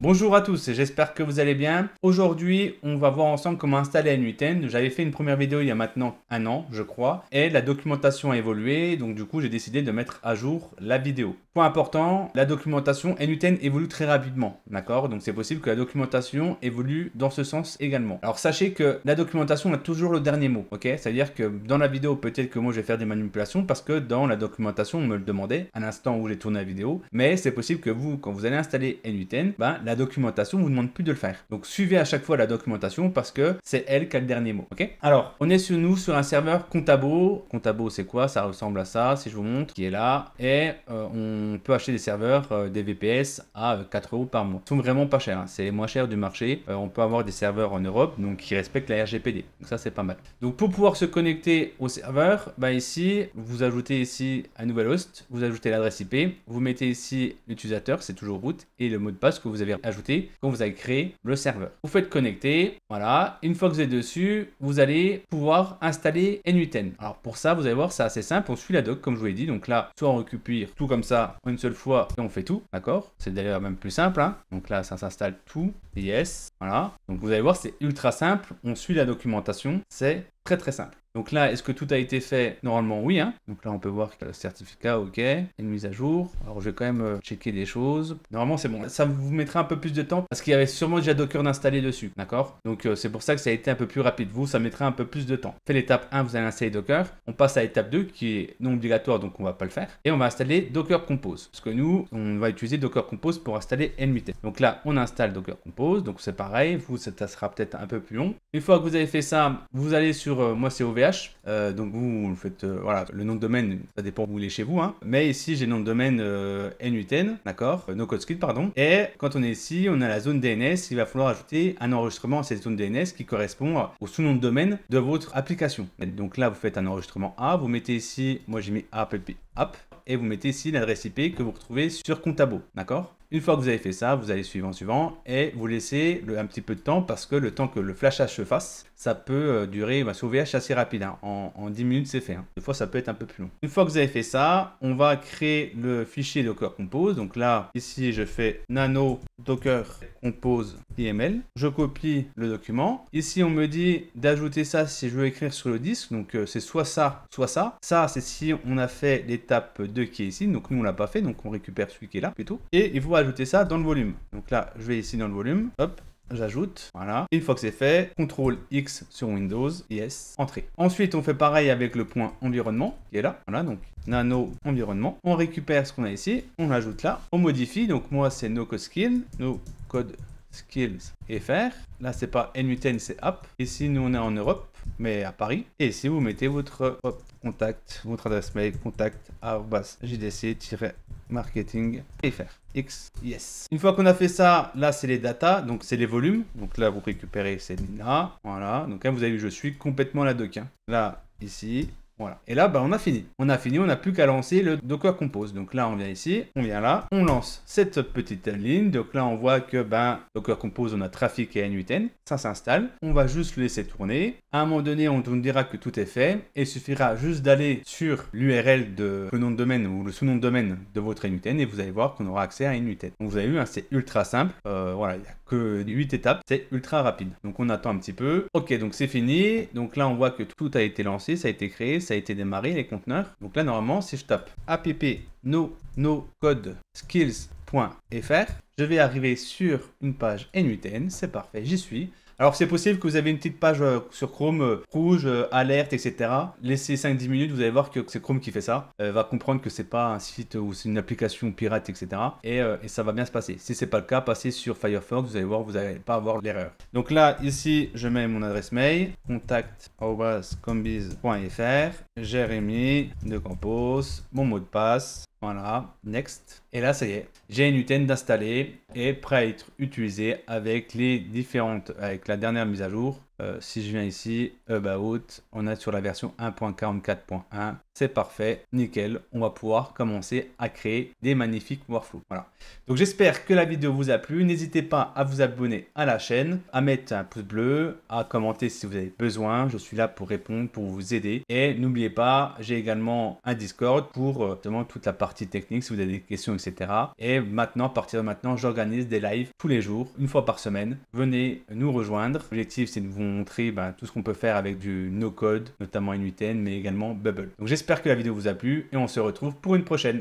Bonjour à tous, j'espère que vous allez bien. Aujourd'hui, on va voir ensemble comment installer NU10. J'avais fait une première vidéo il y a maintenant un an, je crois, et la documentation a évolué, donc du coup, j'ai décidé de mettre à jour la vidéo. Point important, la documentation NU10 évolue très rapidement, d'accord? Donc c'est possible que la documentation évolue dans ce sens également. Alors sachez que la documentation a toujours le dernier mot, ok? C'est-à-dire que dans la vidéo, peut-être que moi je vais faire des manipulations parce que dans la documentation, on me le demandait à l'instant où j'ai tourné la vidéo, mais c'est possible que vous, quand vous allez installer NU10, la documentation vous demande plus de le faire. Donc suivez à chaque fois la documentation parce que c'est elle qui a le dernier mot, ok? Alors, on est sur un serveur Contabo. Contabo, c'est quoi? Ça ressemble à ça, si je vous montre, qui est là. Et on peut acheter des serveurs, des VPS à 4 € par mois. Ils sont vraiment pas chers, hein. C'est les moins chers du marché. On peut avoir des serveurs en Europe, donc qui respectent la RGPD. Donc ça, c'est pas mal. Donc pour pouvoir se connecter au serveur, ici, vous ajoutez ici un nouvel host, vous ajoutez l'adresse IP, vous mettez ici l'utilisateur, c'est toujours root, et le mot de passe que vous avez ajouté quand vous avez créé le serveur. Vous faites connecter, voilà. Une fois que vous êtes dessus, vous allez pouvoir installer NU10. Alors pour ça, vous allez voir, c'est assez simple. On suit la doc, comme je vous l'ai dit. Donc là, soit on récupère tout comme ça en une seule fois et on fait tout, d'accord? C'est d'ailleurs même plus simple, hein. Donc là, ça s'installe tout. Yes, voilà. Donc vous allez voir, c'est ultra simple. On suit la documentation. C'est très très simple. Donc là, est-ce que tout a été fait? Normalement, oui, hein. Donc là, on peut voir que le certificat, ok, une mise à jour. Alors, je vais quand même checker des choses. Normalement, c'est bon. Ça vous mettra un peu plus de temps parce qu'il y avait sûrement déjà Docker d'installer dessus, d'accord? Donc, c'est pour ça que ça a été un peu plus rapide. Vous, ça mettra un peu plus de temps. Fait l'étape 1, vous allez installer Docker. On passe à l'étape 2 qui est non obligatoire, donc on va pas le faire. Et on va installer Docker Compose. Parce que nous, on va utiliser Docker Compose pour installer NU10. Donc là, on installe Docker Compose. Donc, c'est pareil. Vous, ça sera peut-être un peu plus long. Une fois que vous avez fait ça, vous allez sur, moi, c'est OVH. Donc vous faites, voilà, le nom de domaine, ça dépend où vous voulez chez vous, hein. Mais ici, j'ai le nom de domaine NU10, d'accord, NoCodeScript, pardon. Et quand on est ici, on a la zone DNS, il va falloir ajouter un enregistrement à cette zone DNS qui correspond au sous-nom de domaine de votre application. Et donc là, vous faites un enregistrement A, vous mettez ici, moi j'ai mis app, et vous mettez ici l'adresse IP que vous retrouvez sur Contabo, d'accord? Une fois que vous avez fait ça, vous allez suivant, et vous laissez un petit peu de temps parce que le temps que le flashage se fasse, ça peut durer, sur OVH assez rapide, hein. En 10 minutes c'est fait, hein. Des fois ça peut être un peu plus long. Une fois que vous avez fait ça, on va créer le fichier Docker Compose. Donc là, ici je fais nano docker compose YML. Je copie le document. Ici on me dit d'ajouter ça si je veux écrire sur le disque. Donc c'est soit ça, soit ça. Ça c'est si on a fait l'étape 2 qui est ici. Donc nous on l'a pas fait, donc on récupère celui qui est là plutôt. Et il faut ajouter ça dans le volume. Donc là je vais ici dans le volume. Hop. J'ajoute, voilà. Une fois que c'est fait, CTRL X sur Windows, yes, entrée. Ensuite, on fait pareil avec le point environnement qui est là, voilà, donc nano environnement. On récupère ce qu'on a ici, on l'ajoute là, on modifie. Donc moi, c'est no code skill, no code skills fr. Là, c'est pas NU10, c'est app. Ici, nous, on est en Europe, mais à Paris. Et ici, vous mettez votre contact, votre adresse mail, contact@jdc-marketing.fr. X, yes. Une fois qu'on a fait ça, là, c'est les datas, donc c'est les volumes. Donc là, vous récupérez ces lignes-là. Voilà. Donc là, vous avez vu, je suis complètement la doc, hein. Là, ici. Voilà. Et là, on a fini. On n'a plus qu'à lancer le Docker Compose. Donc là, on vient ici, on vient là, on lance cette petite ligne. Donc là, on voit que Docker Compose, on a trafic et NU10. Ça s'installe. On va juste le laisser tourner. À un moment donné, on nous dira que tout est fait. Et il suffira juste d'aller sur l'URL de le nom de domaine ou le sous-nom de domaine de votre NU10 et vous allez voir qu'on aura accès à NU10. Donc vous avez vu, hein, c'est ultra simple. Voilà, il n'y a que 8 étapes. C'est ultra rapide. Donc on attend un petit peu. Ok, donc c'est fini. Donc là, on voit que tout a été lancé, ça a été créé, ça a été démarré, les conteneurs. Donc là, normalement, si je tape app no code skills.fr, je vais arriver sur une page NU10. C'est parfait, j'y suis. Alors, c'est possible que vous avez une petite page sur Chrome rouge, alerte, etc. Laissez 5-10 minutes, vous allez voir que c'est Chrome qui fait ça. Va comprendre que c'est pas un site ou c'est une application pirate, etc. Et ça va bien se passer. Si c'est pas le cas, passez sur Firefox, vous allez voir, vous n'allez pas avoir l'erreur. Donc là, ici, je mets mon adresse mail, contact@combiz.fr, Jérémy de Campos, mon mot de passe. Voilà, next. Et là, ça y est, j'ai une NU10 d'installer et prêt à être utilisé avec la dernière mise à jour Si je viens ici, About, on est sur la version 1.44.1. C'est parfait, nickel. On va pouvoir commencer à créer des magnifiques workflows. Voilà. Donc j'espère que la vidéo vous a plu. N'hésitez pas à vous abonner à la chaîne, à mettre un pouce bleu, à commenter si vous avez besoin. Je suis là pour répondre, pour vous aider. Et n'oubliez pas, j'ai également un Discord pour justement toute la partie technique, si vous avez des questions, etc. Et maintenant, à partir de maintenant, j'organise des lives tous les jours, une fois par semaine. Venez nous rejoindre. L'objectif, c'est de vous montrer tout ce qu'on peut faire avec du no-code, notamment N8N, mais également Bubble. Donc j'espère que la vidéo vous a plu et on se retrouve pour une prochaine.